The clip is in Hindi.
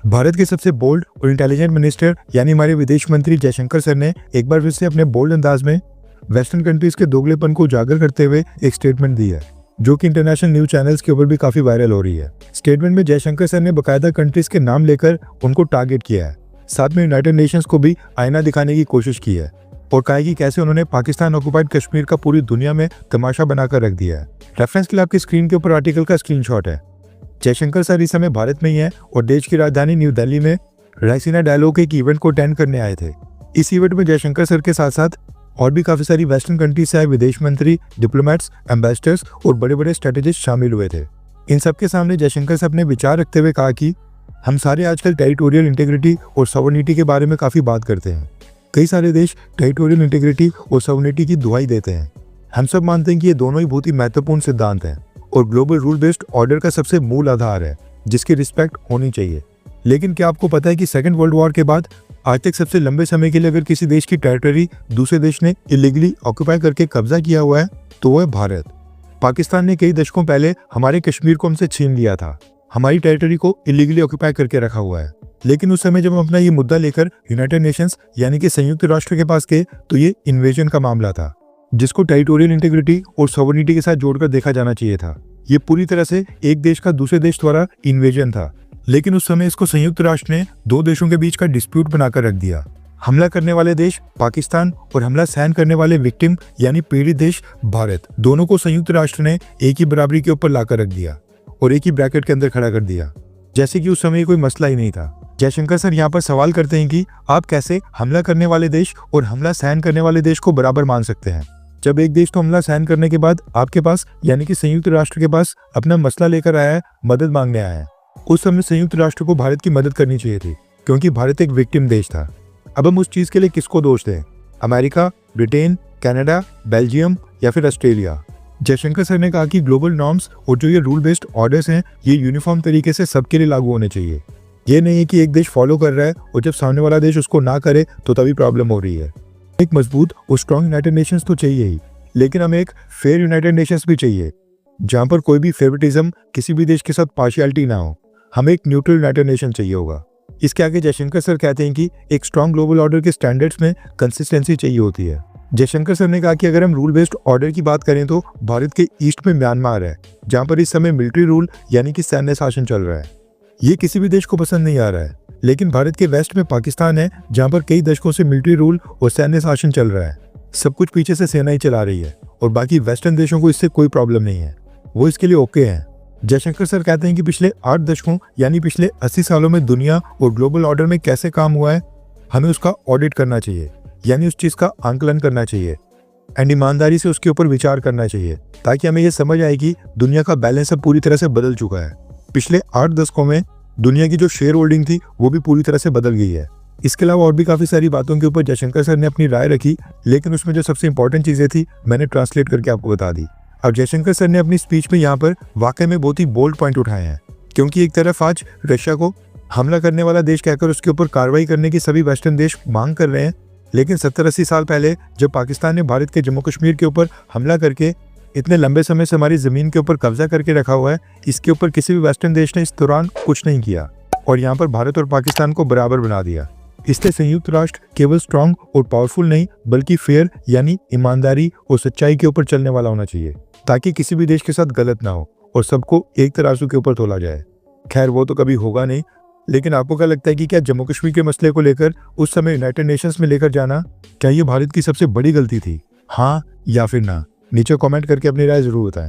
भारत के सबसे बोल्ड और इंटेलिजेंट मिनिस्टर यानी हमारे विदेश मंत्री जयशंकर सर ने एक बार फिर से अपने बोल्ड अंदाज में वेस्टर्न कंट्रीज के दोगलेपन को उजागर करते हुए एक स्टेटमेंट दी है, जो कि इंटरनेशनल न्यूज चैनल्स के ऊपर भी काफी वायरल हो रही है। स्टेटमेंट में जयशंकर सर ने बाकायदा कंट्रीज के नाम लेकर उनको टारगेट किया है, साथ में यूनाइटेड नेशंस को भी आईना दिखाने की कोशिश की है और कहा कि कैसे उन्होंने पाकिस्तान ऑक्युपाइड कश्मीर का पूरी दुनिया में तमाशा बनाकर रख दिया है। रेफरेंस के लिए आपकी स्क्रीन के ऊपर आर्टिकल का स्क्रीनशॉट है। जयशंकर सर इस समय भारत में ही है और देश की राजधानी न्यू दिल्ली में रायसीना डायलॉग के एक इवेंट को अटेंड करने आए थे। इस इवेंट में जयशंकर सर के साथ साथ और भी काफी सारी वेस्टर्न कंट्रीज से आए विदेश मंत्री, डिप्लोमेट्स, एम्बेसडर्स और बड़े बड़े स्ट्रेटेजिस्ट शामिल हुए थे। इन सबके सामने जयशंकर सर अपने विचार रखते हुए कहा कि हम सारे आजकल टेरिटोरियल इंटीग्रिटी और सॉवरेनिटी के बारे में काफी बात करते हैं। कई सारे देश टेरिटोरियल इंटीग्रिटी और सॉवरेनिटी की दुहाई देते हैं। हम सब मानते हैं कि ये दोनों ही बहुत ही महत्वपूर्ण सिद्धांत हैं और ग्लोबल रूल बेस्ड ऑर्डर का सबसे मूल आधार है, जिसकी रिस्पेक्ट होनी चाहिए। लेकिन क्या आपको पता है कि सेकेंड वर्ल्ड वॉर के बाद आज तक सबसे लंबे समय के लिए अगर किसी देश की टेरिटरी दूसरे देश ने इलीगली ऑक्यूपाई करके कब्जा किया हुआ है तो वो है भारत। पाकिस्तान ने कई दशकों पहले हमारे कश्मीर को हमसे छीन लिया था, हमारी टेरिटरी को इलीगली ऑक्यूपाई करके रखा हुआ है। लेकिन उस समय जब हम अपना ये मुद्दा लेकर यूनाइटेड नेशंस यानी कि संयुक्त राष्ट्र के पास गए तो ये इन्वेजन का मामला था, जिसको टेरिटोरियल इंटीग्रिटी और सॉवरेनिटी के साथ जोड़कर देखा जाना चाहिए था। ये पूरी तरह से एक देश का दूसरे देश द्वारा इन्वेजन था, लेकिन उस समय इसको संयुक्त राष्ट्र ने दो देशों के बीच का डिस्प्यूट बनाकर रख दिया। हमला करने वाले देश पाकिस्तान और हमला सहन करने वाले विक्टिम यानी पीड़ित देश भारत, दोनों को संयुक्त राष्ट्र ने एक ही बराबरी के ऊपर लाकर रख दिया और एक ही ब्रैकेट के अंदर खड़ा कर दिया, जैसे कि उस समय कोई मसला ही नहीं था। जयशंकर सर यहाँ पर सवाल करते हैं कि आप कैसे हमला करने वाले देश और हमला सहन करने वाले देश को बराबर मान सकते हैं, जब एक देश तो हमला सहन करने के बाद आपके पास यानी कि संयुक्त राष्ट्र के पास अपना मसला लेकर आया है, मदद मांगने आया है। उस समय संयुक्त राष्ट्र को भारत की मदद करनी चाहिए थी, क्योंकि भारत एक विक्टिम देश था। अब हम उस चीज के लिए किसको दोष दें? अमेरिका, ब्रिटेन, कनाडा, बेल्जियम या फिर ऑस्ट्रेलिया? जयशंकर सर ने कहा कि ग्लोबल नॉर्म्स और जो ये रूल बेस्ड ऑर्डर्स हैं, ये यूनिफॉर्म तरीके से सबके लिए लागू होने चाहिए। ये नहीं है कि एक देश फॉलो कर रहा है और जब सामने वाला देश उसको ना करे तो तभी प्रॉब्लम हो रही है। एक मजबूत और स्ट्रॉन्ग यूनाइटेड नेशंस तो चाहिए ही, लेकिन हमें एक फेयर यूनाइटेड नेशंस भी चाहिए, जहां पर कोई भी फेवरेटिज्म किसी भी देश के साथ पार्शियलिटी ना हो। हमें एक न्यूट्रल यूनाइटेड नेशन चाहिए होगा। इसके आगे जयशंकर सर कहते हैं कि एक स्ट्रॉन्ग ग्लोबल ऑर्डर के स्टैंडर्ड्स में कंसिस्टेंसी चाहिए होती है। जयशंकर सर ने कहा कि अगर हम रूल बेस्ड ऑर्डर की बात करें तो भारत के ईस्ट में म्यांमार है, जहां पर इस समय मिलिट्री रूल यानी कि सैन्य शासन चल रहा है। ये किसी भी देश को पसंद नहीं आ रहा है। लेकिन भारत के वेस्ट में पाकिस्तान है, जहां पर कई दशकों से मिलिट्री रूल और सैन्य शासन चल रहा है। सब कुछ पीछे से सेना ही चला रही है और बाकी वेस्टर्न देशों को इससे कोई प्रॉब्लम नहीं है, वो इसके लिए ओके हैं। जयशंकर सर कहते हैं कि पिछले 8 दशकों यानी पिछले 80 सालों में दुनिया और ग्लोबल ऑर्डर में कैसे काम हुआ है, हमें उसका ऑडिट करना चाहिए, यानी उस चीज का आंकलन करना चाहिए एंड ईमानदारी से उसके ऊपर विचार करना चाहिए, ताकि हमें यह समझ आए कि दुनिया का बैलेंस अब पूरी तरह से बदल चुका है। पिछले 8 दशकों में दुनिया की जो शेयर होल्डिंग थी वो भी पूरी तरह से बदल गई है। इसके अलावा और भी काफी सारी बातों के ऊपर जयशंकर सर ने अपनी राय रखी, लेकिन उसमें जो सबसे इंपॉर्टेंट चीजें थी मैंने ट्रांसलेट करके आपको बता दी। अब जयशंकर सर ने अपनी स्पीच में यहाँ पर वाकई में बहुत ही बोल्ड पॉइंट उठाए हैं, क्योंकि एक तरफ आज रशिया को हमला करने वाला देश कहकर उसके ऊपर कार्रवाई करने की सभी वेस्टर्न देश मांग कर रहे हैं, लेकिन 70-80 साल पहले जब पाकिस्तान ने भारत के जम्मू कश्मीर के ऊपर हमला करके इतने लंबे समय से हमारी जमीन के ऊपर कब्जा करके रखा हुआ है, इसके ऊपर किसी भी वेस्टर्न देश ने इस दौरान कुछ नहीं किया और यहाँ पर भारत और पाकिस्तान को बराबर बना दिया। इसलिए संयुक्त राष्ट्र केवल स्ट्रॉन्ग और पावरफुल नहीं बल्कि फेयर यानी ईमानदारी और सच्चाई के ऊपर चलने वाला होना चाहिए, ताकि किसी भी देश के साथ गलत ना हो और सबको एक तराजू के ऊपर तोला जाए। खैर वो तो कभी होगा नहीं, लेकिन आपको क्या लगता है कि क्या जम्मू कश्मीर के मसले को लेकर उस समय यूनाइटेड नेशंस में लेकर जाना क्या ये भारत की सबसे बड़ी गलती थी? हाँ या फिर ना? नीचे कमेंट करके अपनी राय जरूर बताएं।